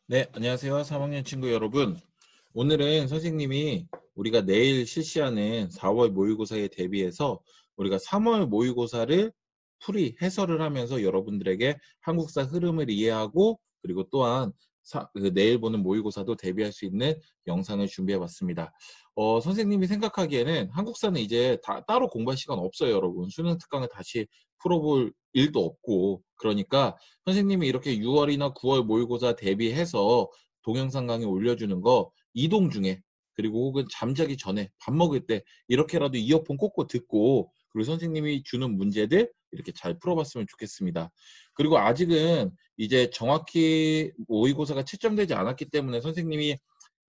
네, 안녕하세요. 3학년 친구 여러분. 오늘은 선생님이 우리가 내일 실시하는 4월 모의고사에 대비해서 우리가 3월 모의고사를 풀이 해설을 하면서 여러분들에게 한국사 흐름을 이해하고 그리고 또한 내일 보는 모의고사도 대비할 수 있는 영상을 준비해 봤습니다. 선생님이 생각하기에는 한국사는 이제 따로 공부할 시간 없어요, 여러분. 수능 특강을 다시 풀어볼 일도 없고. 그러니까 선생님이 이렇게 6월이나 9월 모의고사 대비해서 동영상 강의 올려주는 거 이동 중에 그리고 혹은 잠자기 전에 밥 먹을 때 이렇게라도 이어폰 꽂고 듣고 그리고 선생님이 주는 문제들 이렇게 잘 풀어봤으면 좋겠습니다. 그리고 아직은 이제 정확히 모의고사가 채점되지 않았기 때문에 선생님이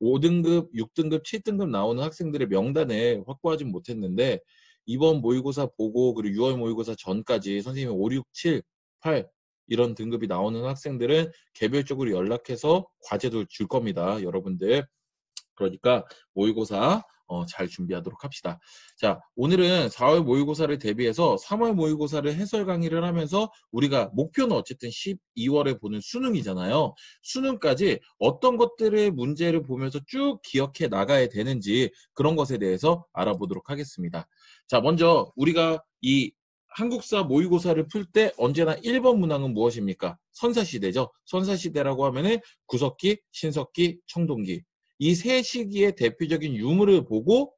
5등급, 6등급, 7등급 나오는 학생들의 명단을 확보하지 못했는데 이번 모의고사 보고 그리고 6월 모의고사 전까지 선생님이 5, 6, 7, 8 이런 등급이 나오는 학생들은 개별적으로 연락해서 과제도 줄 겁니다. 여러분들. 그러니까 모의고사 잘 준비하도록 합시다. 자, 오늘은 4월 모의고사를 대비해서 3월 모의고사를 해설 강의를 하면서 우리가 목표는 어쨌든 12월에 보는 수능이잖아요. 수능까지 어떤 것들의 문제를 보면서 쭉 기억해 나가야 되는지 그런 것에 대해서 알아보도록 하겠습니다. 자, 먼저 우리가 이 한국사 모의고사를 풀 때 언제나 1번 문항은 무엇입니까? 선사시대죠. 선사시대라고 하면은 구석기, 신석기, 청동기. 이 세 시기의 대표적인 유물을 보고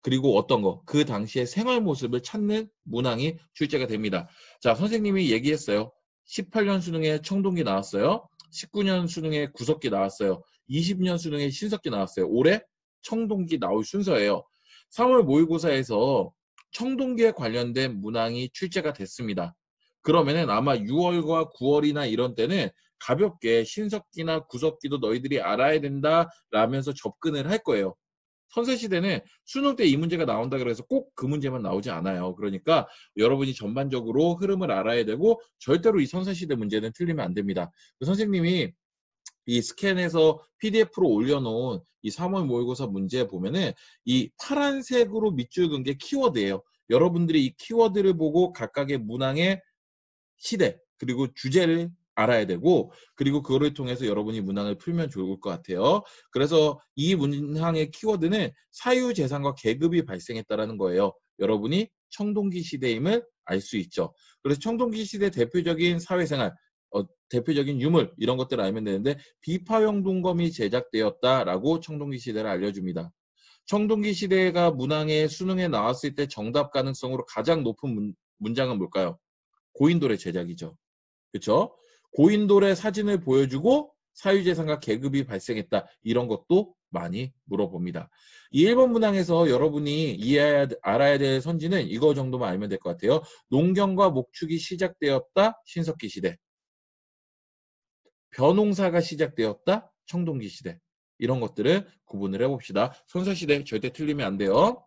그리고 어떤 거, 그 당시의 생활 모습을 찾는 문항이 출제가 됩니다. 자, 선생님이 얘기했어요. 18년 수능에 청동기 나왔어요. 19년 수능에 구석기 나왔어요. 20년 수능에 신석기 나왔어요. 올해 청동기 나올 순서예요. 3월 모의고사에서 청동기에 관련된 문항이 출제가 됐습니다. 그러면은 아마 6월과 9월이나 이런 때는 가볍게 신석기나 구석기도 너희들이 알아야 된다라면서 접근을 할 거예요. 선세시대는 수능 때 이 문제가 나온다 그래서 꼭 그 문제만 나오지 않아요. 그러니까 여러분이 전반적으로 흐름을 알아야 되고 절대로 이 선세시대 문제는 틀리면 안 됩니다. 선생님이 이 스캔해서 PDF로 올려놓은 이 3월 모의고사 문제 보면은 이 파란색으로 밑줄 그은 게 키워드예요. 여러분들이 이 키워드를 보고 각각의 문항의 시대 그리고 주제를 알아야 되고 그리고 그거를 통해서 여러분이 문항을 풀면 좋을 것 같아요. 그래서 이 문항의 키워드는 사유재산과 계급이 발생했다라는 거예요. 여러분이 청동기 시대임을 알 수 있죠. 그래서 청동기 시대 대표적인 사회생활, 대표적인 유물 이런 것들을 알면 되는데 비파형 동검이 제작되었다라고 청동기 시대를 알려줍니다. 청동기 시대가 문항에 수능에 나왔을 때 정답 가능성으로 가장 높은 문장은 뭘까요? 고인돌의 제작이죠. 그렇죠? 고인돌의 사진을 보여주고 사유재산과 계급이 발생했다. 이런 것도 많이 물어봅니다. 이 1번 문항에서 여러분이 알아야 될 선지는 이거 정도만 알면 될 것 같아요. 농경과 목축이 시작되었다. 신석기 시대. 벼농사가 시작되었다. 청동기 시대. 이런 것들을 구분을 해봅시다. 선사시대 절대 틀리면 안 돼요.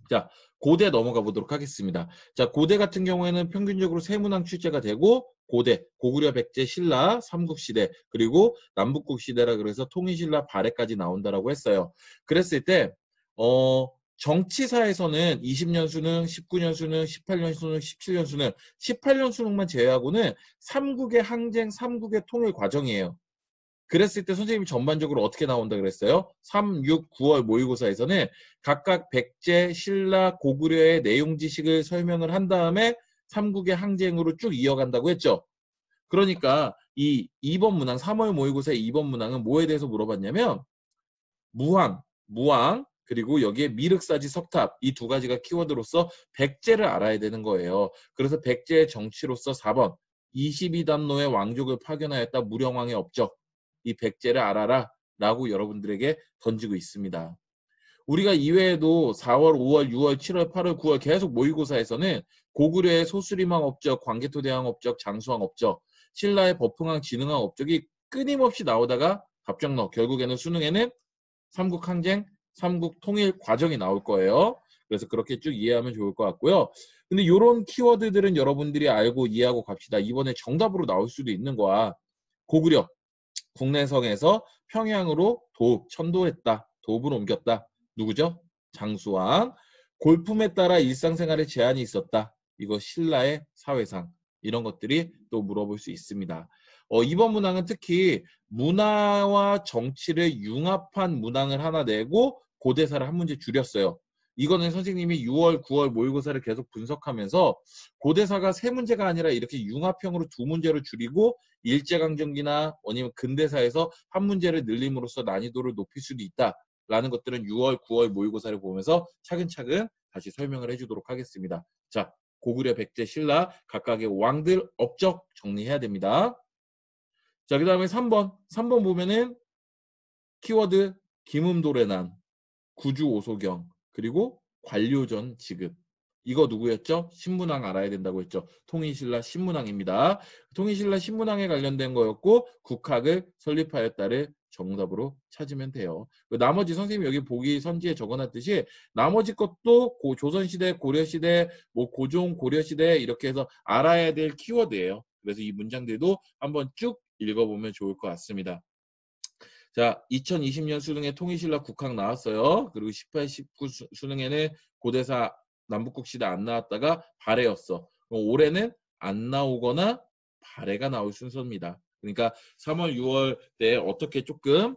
자, 고대 넘어가 보도록 하겠습니다. 자, 고대 같은 경우에는 평균적으로 세 문항 출제가 되고 고대, 고구려, 백제, 신라, 삼국시대 그리고 남북국시대라 그래서 통일신라, 발해까지 나온다라고 했어요. 그랬을 때 정치사에서는 20년 수능, 19년 수능, 18년 수능, 17년 수능, 18년 수능만 제외하고는 삼국의 항쟁, 삼국의 통일 과정이에요. 그랬을 때 선생님이 전반적으로 어떻게 나온다 그랬어요? 3, 6, 9월 모의고사에서는 각각 백제, 신라, 고구려의 내용 지식을 설명을 한 다음에 삼국의 항쟁으로 쭉 이어간다고 했죠. 그러니까 이 2번 문항, 3월 모의고사의 2번 문항은 뭐에 대해서 물어봤냐면 무왕, 무왕, 그리고 여기에 미륵사지 석탑 이 두 가지가 키워드로서 백제를 알아야 되는 거예요. 그래서 백제의 정치로서 4번 22단노의 왕족을 파견하였다 무령왕의 업적 이 백제를 알아라 라고 여러분들에게 던지고 있습니다. 우리가 이외에도 4월, 5월, 6월, 7월, 8월, 9월 계속 모의고사에서는 고구려의 소수림왕 업적, 광개토대왕 업적, 장수왕 업적, 신라의 버풍왕, 진흥왕 업적이 끊임없이 나오다가 답정너 결국에는 수능에는 삼국항쟁, 삼국통일 과정이 나올 거예요. 그래서 그렇게 쭉 이해하면 좋을 것 같고요. 근데 이런 키워드들은 여러분들이 알고 이해하고 갑시다. 이번에 정답으로 나올 수도 있는 거야. 고구려, 국내성에서 평양으로 천도했다. 도읍을 옮겼다. 누구죠? 장수왕. 골품에 따라 일상생활에 제한이 있었다. 이거 신라의 사회상. 이런 것들이 또 물어볼 수 있습니다. 이번 문항은 특히 문화와 정치를 융합한 문항을 하나 내고 고대사를 한 문제 줄였어요. 이거는 선생님이 6월, 9월 모의고사를 계속 분석하면서 고대사가 세 문제가 아니라 이렇게 융합형으로 두 문제로 줄이고 일제강점기나 아니면 근대사에서 한 문제를 늘림으로써 난이도를 높일 수도 있다라는 것들은 6월, 9월 모의고사를 보면서 차근차근 다시 설명을 해주도록 하겠습니다. 자, 고구려, 백제, 신라 각각의 왕들 업적 정리해야 됩니다. 자, 그 다음에 3번. 3번 보면은 키워드 김음도래난, 구주오소경, 그리고 관료전 지급. 이거 누구였죠? 신문왕 알아야 된다고 했죠. 통일신라 신문왕입니다. 통일신라 신문왕에 관련된 거였고 국학을 설립하였다를 정답으로 찾으면 돼요. 나머지 선생님이 여기 보기 선지에 적어놨듯이 나머지 것도 조선시대, 고려시대, 뭐 고종, 고려시대 이렇게 해서 알아야 될 키워드예요. 그래서 이 문장들도 한번 쭉 읽어보면 좋을 것 같습니다. 자, 2020년 수능에 통일신라 국학 나왔어요. 그리고 18, 19 수능에는 고대사 남북국시대 안 나왔다가 발해였어. 올해는 안 나오거나 발해가 나올 순서입니다. 그러니까 3월, 6월 때 어떻게 조금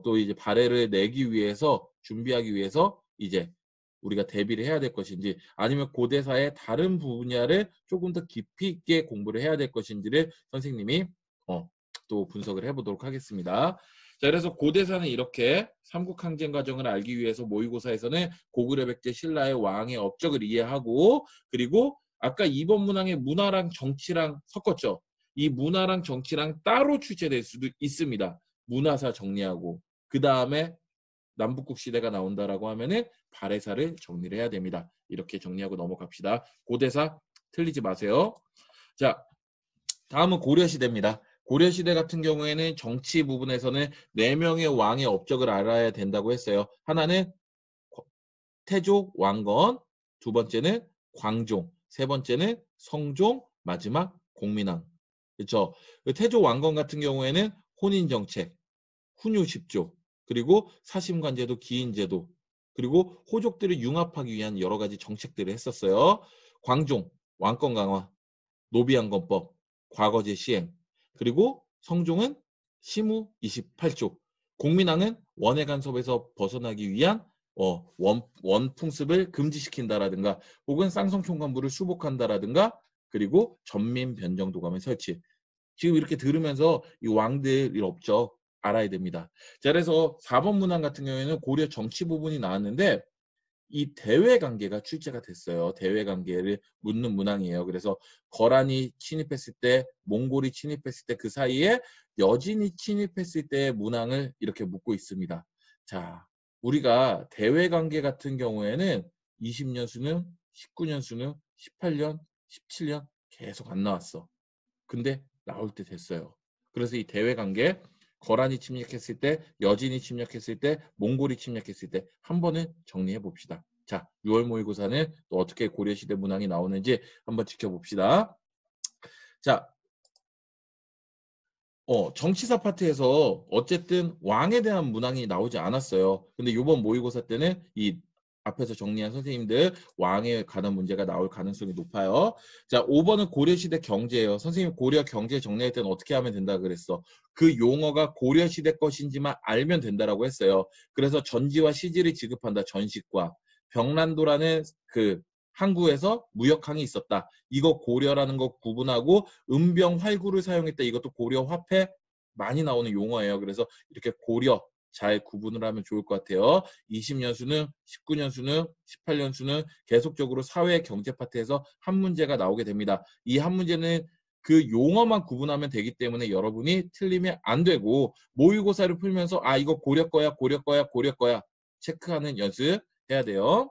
또 이제 발해를 내기 위해서 준비하기 위해서 이제 우리가 대비를 해야 될 것인지 아니면 고대사의 다른 분야를 조금 더 깊이 있게 공부를 해야 될 것인지를 선생님이 또 분석을 해보도록 하겠습니다. 자, 그래서 고대사는 이렇게 삼국항쟁 과정을 알기 위해서 모의고사에서는 고구려, 백제, 신라의 왕의 업적을 이해하고 그리고 아까 2번 문항의 문화랑 정치랑 섞었죠. 이 문화랑 정치랑 따로 출제될 수도 있습니다. 문화사 정리하고 그 다음에 남북국 시대가 나온다라고 하면은 발해사를 정리를 해야 됩니다. 이렇게 정리하고 넘어갑시다. 고대사 틀리지 마세요. 자, 다음은 고려시대입니다. 고려시대 같은 경우에는 정치 부분에서는 4명의 왕의 업적을 알아야 된다고 했어요. 하나는 태조 왕건, 두 번째는 광종, 세 번째는 성종, 마지막 공민왕. 그렇죠? 태조 왕건 같은 경우에는 혼인정책, 훈유십조, 그리고 사심관제도, 기인제도, 그리고 호족들을 융합하기 위한 여러 가지 정책들을 했었어요. 광종, 왕권 강화, 노비양건법, 과거제 시행, 그리고 성종은 시무 28조, 공민왕은 원해 간섭에서 벗어나기 위한 원풍습을 금지시킨다라든가 혹은 쌍성총관부를 수복한다라든가 그리고 전민변정도감을 설치. 지금 이렇게 들으면서 이 왕들 업적 알아야 됩니다. 자, 그래서 4번 문항 같은 경우에는 고려 정치 부분이 나왔는데 이 대외 관계가 출제가 됐어요. 대외 관계를 묻는 문항이에요. 그래서 거란이 침입했을 때, 몽골이 침입했을 때 그 사이에 여진이 침입했을 때의 문항을 이렇게 묻고 있습니다. 자, 우리가 대외 관계 같은 경우에는 20년 수능, 19년 수능, 18년, 17년 계속 안 나왔어. 근데 나올 때 됐어요. 그래서 이 대외 관계 거란이 침략했을 때, 여진이 침략했을 때, 몽골이 침략했을 때 한 번은 정리해 봅시다. 자, 6월 모의고사는 또 어떻게 고려시대 문항이 나오는지 한번 지켜봅시다. 자, 정치사 파트에서 어쨌든 왕에 대한 문항이 나오지 않았어요. 근데 이번 모의고사 때는 이 앞에서 정리한 선생님들 왕에 관한 문제가 나올 가능성이 높아요. 자, 5번은 고려시대 경제예요. 선생님 고려 경제 정리할 때는 어떻게 하면 된다 그랬어. 그 용어가 고려시대 것인지만 알면 된다라고 했어요. 그래서 전지와 시지를 지급한다. 전식과 병란도라는 그 항구에서 무역항이 있었다. 이거 고려라는 거 구분하고 은병 활구를 사용했다. 이것도 고려 화폐 많이 나오는 용어예요. 그래서 이렇게 고려 잘 구분을 하면 좋을 것 같아요. 20년 수능, 19년 수능, 18년 수능 계속적으로 사회 경제 파트에서 한 문제가 나오게 됩니다. 이 한 문제는 그 용어만 구분하면 되기 때문에 여러분이 틀리면 안 되고 모의고사를 풀면서 아 이거 고려 거야, 고려 거야, 고려 거야 체크하는 연습 해야 돼요.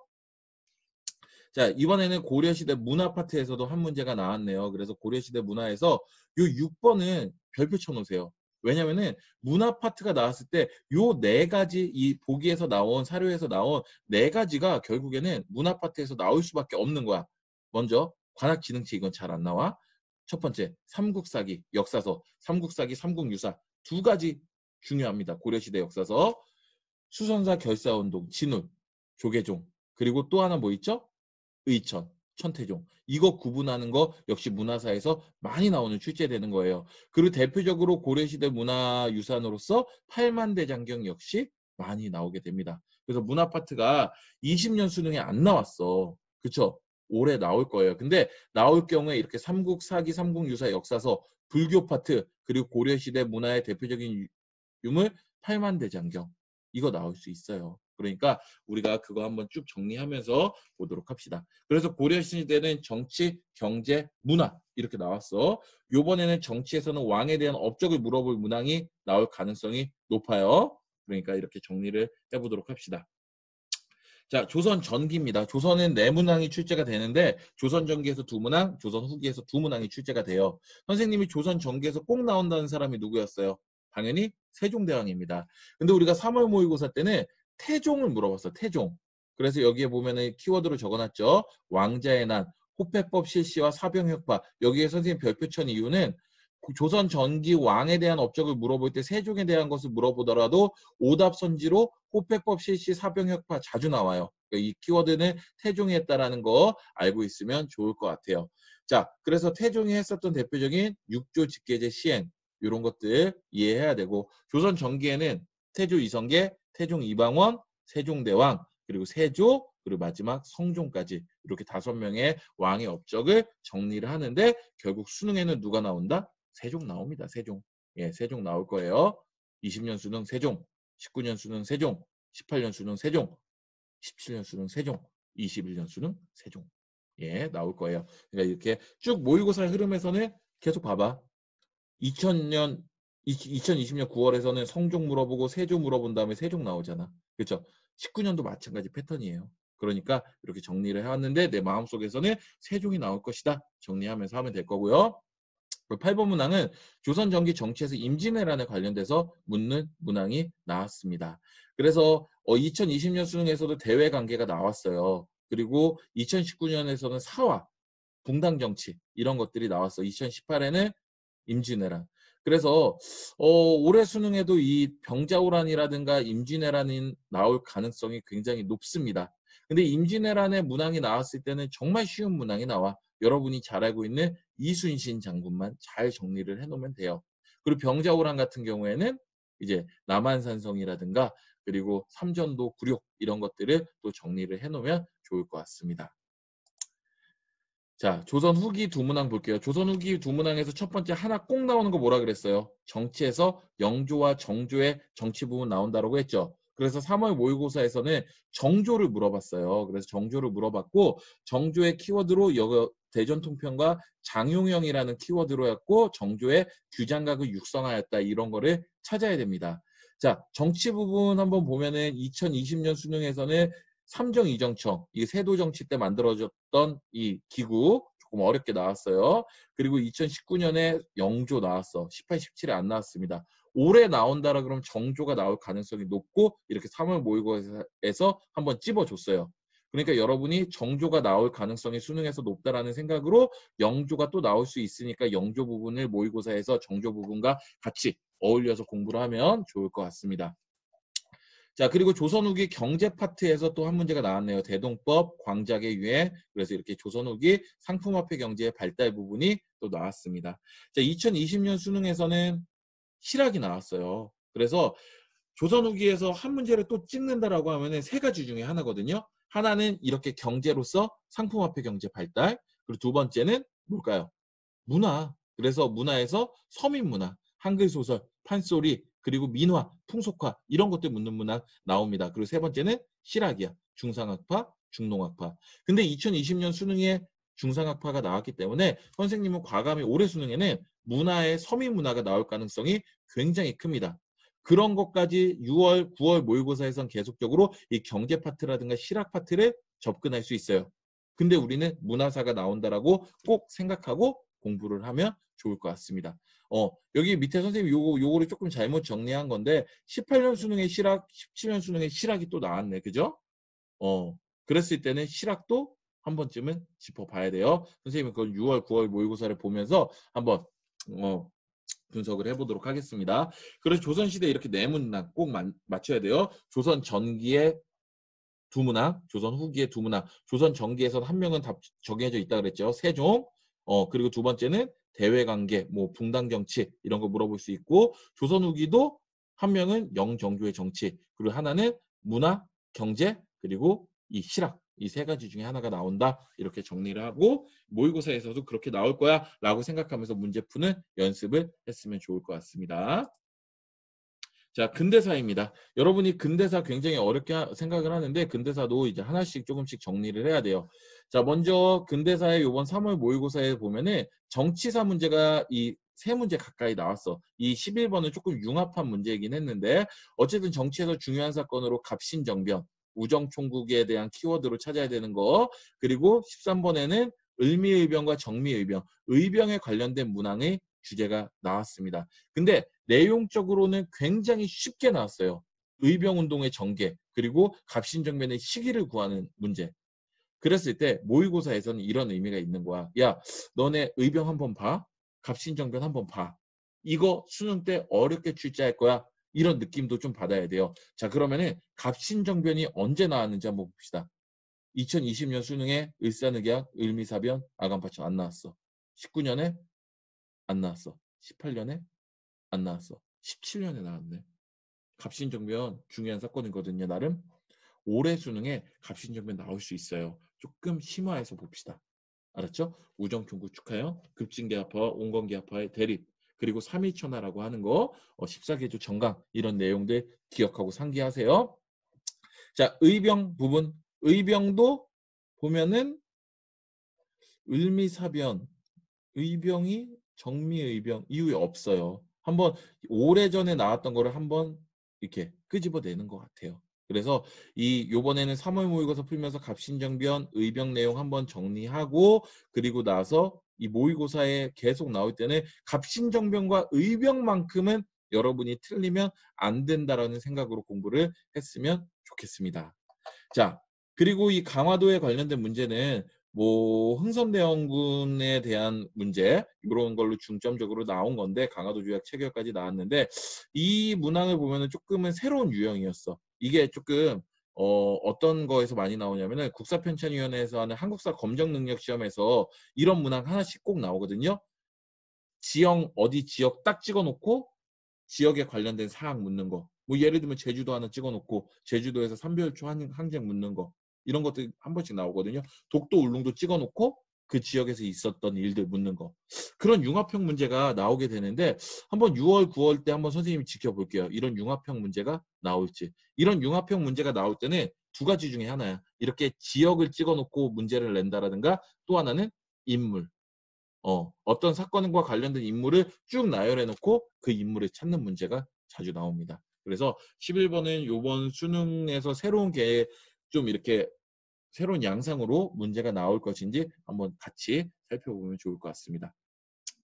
자, 이번에는 고려시대 문화 파트에서도 한 문제가 나왔네요. 그래서 고려시대 문화에서 요 6번은 별표 쳐놓으세요. 왜냐면은 문화 파트가 나왔을 때 요 네 가지 이 보기에서 나온 사료에서 나온 네 가지가 결국에는 문화 파트에서 나올 수밖에 없는 거야. 먼저 관악지능체 이건 잘 안 나와. 첫 번째 삼국사기 역사서, 삼국사기, 삼국유사 두 가지 중요합니다. 고려시대 역사서, 수선사 결사운동, 진울, 조계종 그리고 또 하나 뭐 있죠? 의천. 천태종. 이거 구분하는 거 역시 문화사에서 많이 나오는 출제되는 거예요. 그리고 대표적으로 고려시대 문화유산으로서 팔만대장경 역시 많이 나오게 됩니다. 그래서 문화 파트가 20년 수능에 안 나왔어. 그쵸? 올해 나올 거예요. 근데 나올 경우에 이렇게 삼국사기, 삼국유사 역사서, 불교 파트, 그리고 고려시대 문화의 대표적인 유물, 팔만대장경. 이거 나올 수 있어요. 그러니까 우리가 그거 한번 쭉 정리하면서 보도록 합시다. 그래서 고려시대는 정치, 경제, 문화 이렇게 나왔어. 요번에는 정치에서는 왕에 대한 업적을 물어볼 문항이 나올 가능성이 높아요. 그러니까 이렇게 정리를 해보도록 합시다. 자, 조선 전기입니다. 조선은 네 문항이 출제가 되는데 조선 전기에서 두 문항, 조선 후기에서 두 문항이 출제가 돼요. 선생님이 조선 전기에서 꼭 나온다는 사람이 누구였어요? 당연히 세종대왕입니다. 근데 우리가 3월 모의고사 때는 태종을 물어봤어. 태종. 그래서 여기에 보면은 키워드로 적어놨죠. 왕자의 난, 호패법 실시와 사병혁파. 여기에 선생님 별표 천 이유는 조선 전기 왕에 대한 업적을 물어볼 때 세종에 대한 것을 물어보더라도 오답선지로 호패법 실시 사병혁파 자주 나와요. 그러니까 이 키워드는 태종이 했다라는 거 알고 있으면 좋을 것 같아요. 자, 그래서 태종이 했었던 대표적인 육조 직계제 시행 이런 것들 이해해야 되고 조선 전기에는 태조 이성계, 태종 이방원, 세종대왕 그리고 세조 그리고 마지막 성종까지 이렇게 5명의 왕의 업적을 정리를 하는데 결국 수능에는 누가 나온다? 세종 나옵니다. 세종. 예, 세종 나올 거예요. 20년 수능 세종, 19년 수능 세종, 18년 수능 세종, 17년 수능 세종, 21년 수능 세종. 예, 나올 거예요. 그러니까 이렇게 쭉 모의고사 흐름에서는 계속 봐봐. 2020년 9월에서는 성종 물어보고 세종 물어본 다음에 세종 나오잖아. 그렇죠? 19년도 마찬가지 패턴이에요. 그러니까 이렇게 정리를 해왔는데 내 마음속에서는 세종이 나올 것이다. 정리하면서 하면 될 거고요. 8번 문항은 조선 전기 정치에서 임진왜란에 관련돼서 묻는 문항이 나왔습니다. 그래서 2020년 수능에서도 대외 관계가 나왔어요. 그리고 2019년에서는 사화, 붕당 정치 이런 것들이 나왔어. 2018에는 임진왜란. 그래서 올해 수능에도 이 병자호란이라든가 임진왜란이 나올 가능성이 굉장히 높습니다. 근데 임진왜란의 문항이 나왔을 때는 정말 쉬운 문항이 나와. 여러분이 잘 알고 있는 이순신 장군만 잘 정리를 해놓으면 돼요. 그리고 병자호란 같은 경우에는 이제 남한산성이라든가 그리고 삼전도 굴욕 이런 것들을 또 정리를 해놓으면 좋을 것 같습니다. 자, 조선 후기 두 문항 볼게요. 조선 후기 두 문항에서 첫 번째 하나 꼭 나오는 거 뭐라 그랬어요? 정치에서 영조와 정조의 정치 부분 나온다라고 했죠. 그래서 3월 모의고사에서는 정조를 물어봤어요. 그래서 정조를 물어봤고 정조의 키워드로 대전통편과 장용영이라는 키워드로 했고 정조의 규장각을 육성하였다 이런 거를 찾아야 됩니다. 자, 정치 부분 한번 보면은 2020년 수능에서는 삼정이정청, 이 세도 정치 때 만들어졌던 이 기구 조금 어렵게 나왔어요. 그리고 2019년에 영조 나왔어. 18, 17에 안 나왔습니다. 올해 나온다라 그러면 정조가 나올 가능성이 높고 이렇게 3월 모의고사에서 한번 찝어줬어요. 그러니까 여러분이 정조가 나올 가능성이 수능에서 높다라는 생각으로 영조가 또 나올 수 있으니까 영조 부분을 모의고사에서 정조 부분과 같이 어울려서 공부를 하면 좋을 것 같습니다. 자, 그리고 조선 후기 경제 파트에서 또 한 문제가 나왔네요. 대동법, 광작의 유행. 그래서 이렇게 조선 후기 상품화폐 경제의 발달 부분이 또 나왔습니다. 자, 2020년 수능에서는 실학이 나왔어요. 그래서 조선 후기에서 한 문제를 또 찍는다라고 하면은 세 가지 중에 하나거든요. 하나는 이렇게 경제로서 상품화폐 경제 발달. 그리고 두 번째는 뭘까요? 문화. 그래서 문화에서 서민문화, 한글소설, 판소리, 그리고 민화, 풍속화 이런 것들 묻는 문화 나옵니다. 그리고 세 번째는 실학이야. 중상학파, 중농학파. 근데 2020년 수능에 중상학파가 나왔기 때문에 선생님은 과감히 올해 수능에는 문화의 서민문화가 나올 가능성이 굉장히 큽니다. 그런 것까지 6월, 9월 모의고사에선 계속적으로 이 경제 파트라든가 실학 파트를 접근할 수 있어요. 근데 우리는 문화사가 나온다라고 꼭 생각하고 공부를 하면 좋을 것 같습니다. 여기 밑에 선생님 요거를 조금 잘못 정리한 건데 18년 수능의 실학, 17년 수능의 실학이 또 나왔네. 그죠? 그랬을 때는 실학도 한 번쯤은 짚어봐야 돼요. 선생님은 그걸 6월, 9월 모의고사를 보면서 한번 분석을 해보도록 하겠습니다. 그래서 조선시대 이렇게 네 문항 꼭 맞춰야 돼요. 조선 전기의 두 문학, 조선 후기의 두 문학, 조선 전기에서는 한 명은 다 정해져 있다 그랬죠. 세종. 그리고 두 번째는 대외관계, 뭐 붕당 정치 이런 거 물어볼 수 있고, 조선 후기도 한 명은 영정교의 정치, 그리고 하나는 문화, 경제, 그리고 이 실학, 이 세 가지 중에 하나가 나온다. 이렇게 정리를 하고 모의고사에서도 그렇게 나올 거야 라고 생각하면서 문제 푸는 연습을 했으면 좋을 것 같습니다. 자, 근대사입니다. 여러분이 근대사 굉장히 어렵게 생각을 하는데 근대사도 이제 하나씩 조금씩 정리를 해야 돼요. 자, 먼저 근대사의 이번 3월 모의고사에 보면은 정치사 문제가 이 세 문제 가까이 나왔어. 이 11번은 조금 융합한 문제이긴 했는데 어쨌든 정치에서 중요한 사건으로 갑신정변, 우정총국에 대한 키워드로 찾아야 되는 거, 그리고 13번에는 을미의병과 정미의병, 의병에 관련된 문항의 주제가 나왔습니다. 근데 내용적으로는 굉장히 쉽게 나왔어요. 의병운동의 전개, 그리고 갑신정변의 시기를 구하는 문제. 그랬을 때 모의고사에서는 이런 의미가 있는 거야. 야, 너네 의병 한번 봐. 갑신정변 한번 봐. 이거 수능 때 어렵게 출제할 거야. 이런 느낌도 좀 받아야 돼요. 자, 그러면은 갑신정변이 언제 나왔는지 한번 봅시다. 2020년 수능에 을사늑약, 을미사변, 아간파천 안 나왔어. 19년에 안 나왔어. 18년에 안 나왔어. 17년에 나왔네. 갑신정변 중요한 사건이거든요. 나름 올해 수능에 갑신정변 나올 수 있어요. 조금 심화해서 봅시다. 알았죠? 우정총국 축하요. 급진계합화와 온건계합화의 대립, 그리고 삼위천하라고 하는 거, 14계조 정강, 이런 내용들 기억하고 상기하세요. 자, 의병 부분. 의병도 보면은 을미사변, 의병이 정미의병 이후에 없어요. 한번 오래전에 나왔던 거를 한번 이렇게 끄집어내는 것 같아요. 그래서 이 요번에는 3월 모의고사 풀면서 갑신정변, 의병 내용 한번 정리하고, 그리고 나서 이 모의고사에 계속 나올 때는 갑신정변과 의병만큼은 여러분이 틀리면 안 된다라는 생각으로 공부를 했으면 좋겠습니다. 자, 그리고 이 강화도에 관련된 문제는 뭐 흥선대원군에 대한 문제 이런 걸로 중점적으로 나온 건데, 강화도 조약 체결까지 나왔는데 이 문항을 보면은 조금은 새로운 유형이었어. 이게 조금 어떤 거에서 많이 나오냐면은 국사편찬위원회에서 하는 한국사 검정 능력 시험에서 이런 문항 하나씩 꼭 나오거든요. 지형 어디 지역 딱 찍어놓고 지역에 관련된 사항 묻는 거. 뭐 예를 들면 제주도 하나 찍어놓고 제주도에서 삼별초 항쟁 묻는 거. 이런 것들 한 번씩 나오거든요. 독도 울릉도 찍어놓고 그 지역에서 있었던 일들 묻는 거. 그런 융합형 문제가 나오게 되는데 한번 6월, 9월 때 한번 선생님이 지켜볼게요. 이런 융합형 문제가 나올지. 이런 융합형 문제가 나올 때는 두 가지 중에 하나야. 이렇게 지역을 찍어놓고 문제를 낸다라든가, 또 하나는 인물. 어떤 사건과 관련된 인물을 쭉 나열해 놓고 그 인물을 찾는 문제가 자주 나옵니다. 그래서 11번은 이번 수능에서 새로운 좀 이렇게 새로운 양상으로 문제가 나올 것인지 한번 같이 살펴보면 좋을 것 같습니다.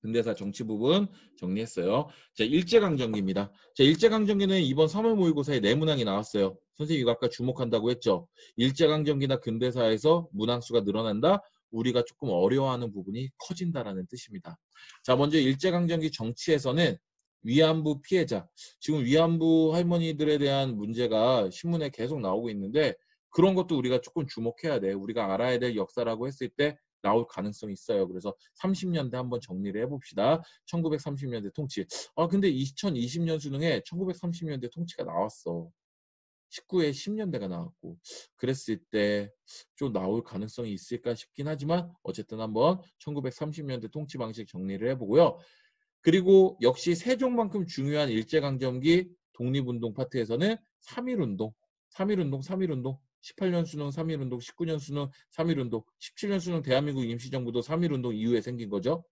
근대사 정치 부분 정리했어요. 자, 일제강점기입니다. 자, 일제강점기는 이번 3월 모의고사에 네 문항이 나왔어요. 선생님이 이거 아까 주목한다고 했죠. 일제강점기나 근대사에서 문항수가 늘어난다. 우리가 조금 어려워하는 부분이 커진다라는 뜻입니다. 자, 먼저 일제강점기 정치에서는 위안부 피해자, 지금 위안부 할머니들에 대한 문제가 신문에 계속 나오고 있는데 그런 것도 우리가 조금 주목해야 돼. 우리가 알아야 될 역사라고 했을 때 나올 가능성이 있어요. 그래서 30년대 한번 정리를 해봅시다. 1930년대 통치. 근데 2020년 수능에 1930년대 통치가 나왔어. 19에 10년대가 나왔고, 그랬을 때 좀 나올 가능성이 있을까 싶긴 하지만 어쨌든 한번 1930년대 통치 방식 정리를 해보고요. 그리고 역시 세종만큼 중요한 일제강점기 독립운동 파트에서는 3.1운동, 3.1운동, 3.1운동, 18년 수능 3.1운동, 19년 수능 3.1운동, 17년 수능 대한민국 임시정부도 3.1운동 이후에 생긴 거죠.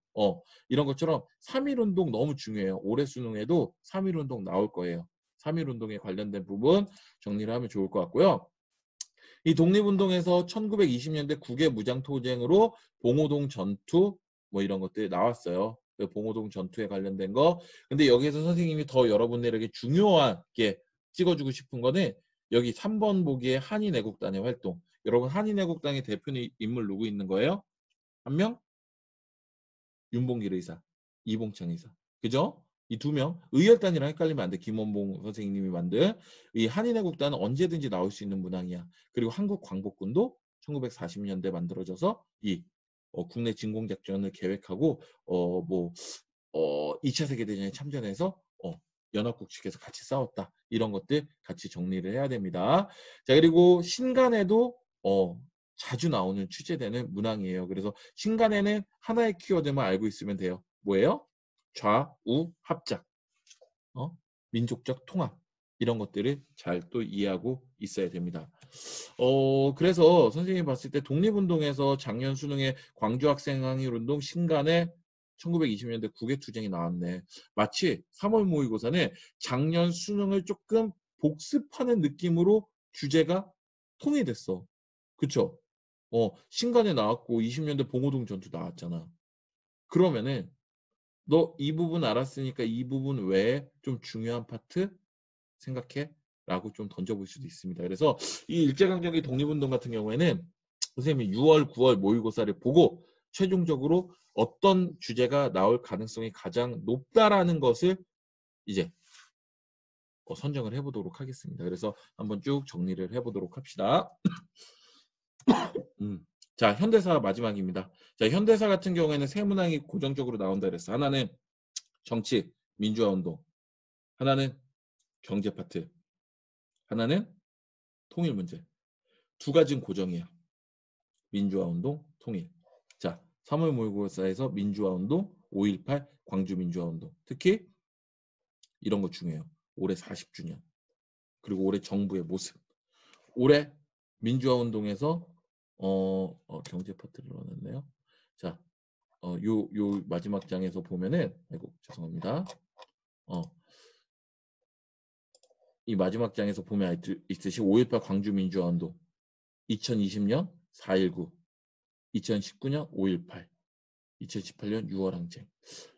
이런 것처럼 3.1운동 너무 중요해요. 올해 수능에도 3.1운동 나올 거예요. 3.1운동에 관련된 부분 정리를 하면 좋을 것 같고요. 이 독립운동에서 1920년대 국외 무장투쟁으로 봉오동 전투 뭐 이런 것들이 나왔어요. 그 봉오동 전투에 관련된 거. 근데 여기에서 선생님이 더 여러분들에게 중요하게 찍어주고 싶은 거는 여기 3번 보기에 한인애국단의 활동. 여러분 한인애국당의 대표 인물 누구 있는 거예요? 한 명? 윤봉길 의사, 이봉창 의사. 그죠? 이 두 명, 의열단이랑 헷갈리면 안 돼. 김원봉 선생님이 만든 이 한인애국단은 언제든지 나올 수 있는 문항이야. 그리고 한국광복군도 1940년대 만들어져서 이 국내 진공작전을 계획하고 2차 세계대전에 참전해서 연합국 측에서 같이 싸웠다. 이런 것들 같이 정리를 해야 됩니다. 자, 그리고 신간에도 자주 나오는 출제되는 문항이에요. 그래서 신간에는 하나의 키워드만 알고 있으면 돼요. 뭐예요? 좌우 합작, 민족적 통합 이런 것들을 잘 또 이해하고 있어야 됩니다. 그래서 선생님이 봤을 때 독립운동에서 작년 수능에 광주 학생 항일운동 신간에 1920년대 국외투쟁이 나왔네. 마치 3월 모의고사는 작년 수능을 조금 복습하는 느낌으로 주제가 통일됐어. 그쵸? 신간에 나왔고 20년대 봉오동 전투 나왔잖아. 그러면은 너 이 부분 알았으니까 이 부분 외에 좀 중요한 파트 생각해? 라고 좀 던져볼 수도 있습니다. 그래서 이 일제강점기 독립운동 같은 경우에는 선생님이 6월, 9월 모의고사를 보고 최종적으로 어떤 주제가 나올 가능성이 가장 높다라는 것을 이제 선정을 해보도록 하겠습니다. 그래서 한번 쭉 정리를 해보도록 합시다. 자, 현대사 마지막입니다. 자, 현대사 같은 경우에는 세 문항이 고정적으로 나온다 그랬어. 하나는 정치, 민주화운동, 하나는 경제 파트, 하나는 통일 문제. 두 가지는 고정이에요. 민주화운동, 통일. 자, 3월 모의고사에서 민주화운동, 5.18 광주민주화운동. 특히 이런 거 중요해요. 올해 40주년. 그리고 올해 정부의 모습. 올해 민주화운동에서 경제 파트를 넣어놨네요. 자, 요 마지막 장에서 보면은 아이고 죄송합니다. 이 마지막 장에서 보면 있듯이 5.18 광주민주화운동, 2020년 4.19, 2019년 5.18, 2018년 6월항쟁,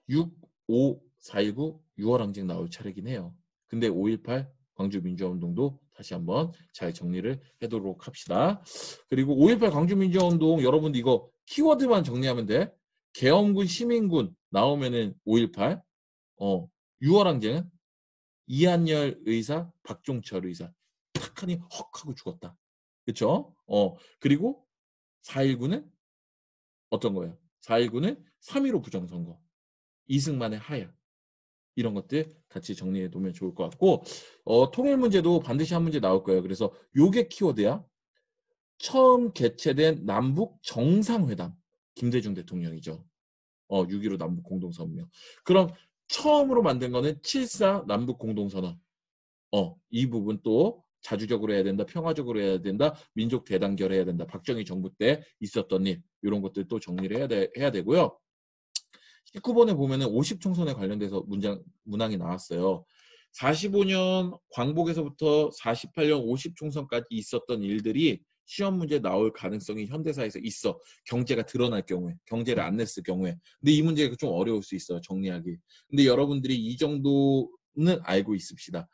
6, 5, 4.19, 6월항쟁 나올 차례긴 해요. 근데 5.18 광주민주화운동도 다시 한번 잘 정리를 해도록 합시다. 그리고 5.18 광주민주화운동 여러분들 이거 키워드만 정리하면 돼. 계엄군, 시민군 나오면은 5.18, 6월항쟁은 이한열 의사, 박종철 의사 탁 하니 헉 하고 죽었다. 그렇죠? 그리고 4.19는 어떤 거예요? 4.19는 3.15 부정선거, 이승만의 하야 이런 것들 같이 정리해 두면 좋을 것 같고 통일 문제도 반드시 한 문제 나올 거예요. 그래서 요게 키워드야. 처음 개최된 남북 정상회담 김대중 대통령이죠. 6.15 남북 공동성명. 그럼 처음으로 만든 거는 7.4 남북 공동선언. 이 부분 또 자주적으로 해야 된다, 평화적으로 해야 된다, 민족 대단결해야 된다. 박정희 정부 때 있었던 일 이런 것들 또 정리를 해야 되고요. 19번에 보면은 50총선에 관련돼서 문항이 나왔어요. 45년 광복에서부터 48년 50총선까지 있었던 일들이 시험 문제 나올 가능성이 현대사에서 있어. 경제가 드러날 경우에, 경제를 안 냈을 경우에. 근데 이 문제가 좀 어려울 수 있어요, 정리하기. 근데 여러분들이 이 정도는 알고 있읍시다.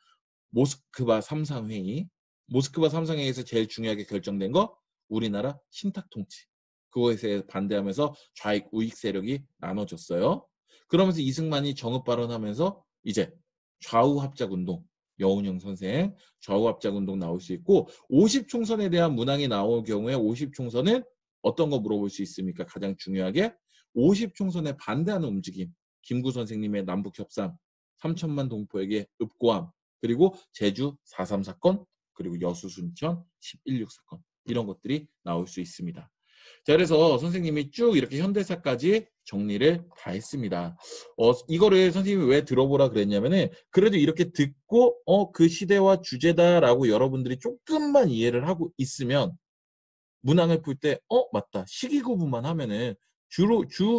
모스크바 3상회의. 모스크바 3상회의에서 제일 중요하게 결정된 거 우리나라 신탁 통치. 그것에 반대하면서 좌익 우익 세력이 나눠졌어요. 그러면서 이승만이 정읍 발언하면서 이제 좌우 합작 운동 여운형 선생 좌우 합작 운동 나올 수 있고 50총선에 대한 문항이 나올 경우에 50총선은 어떤 거 물어볼 수 있습니까? 가장 중요하게 50총선에 반대하는 움직임. 김구 선생님의 남북협상 3천만 동포에게 읍고함 그리고 제주 4.3 사건 그리고 여수 순천 11.6 사건 이런 것들이 나올 수 있습니다. 자, 그래서 선생님이 쭉 이렇게 현대사까지 정리를 다 했습니다. 이거를 선생님이 왜 들어보라 그랬냐면은 그래도 이렇게 듣고 그 시대와 주제다라고 여러분들이 조금만 이해를 하고 있으면 문항을 풀 때 맞다. 시기 구분만 하면은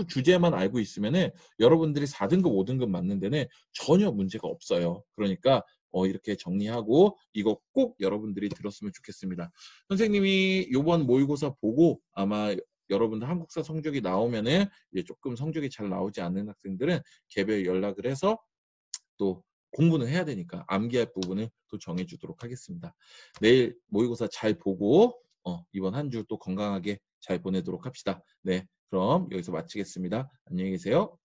주제만 알고 있으면은 여러분들이 4등급, 5등급 맞는 데는 전혀 문제가 없어요. 그러니까 이렇게 정리하고 이거 꼭 여러분들이 들었으면 좋겠습니다. 선생님이 이번 모의고사 보고 아마 여러분들 한국사 성적이 나오면은 이제 조금 성적이 잘 나오지 않는 학생들은 개별 연락을 해서 또 공부는 해야 되니까 암기할 부분을 또 정해주도록 하겠습니다. 내일 모의고사 잘 보고 이번 한 주 또 건강하게 잘 보내도록 합시다. 네, 그럼 여기서 마치겠습니다. 안녕히 계세요.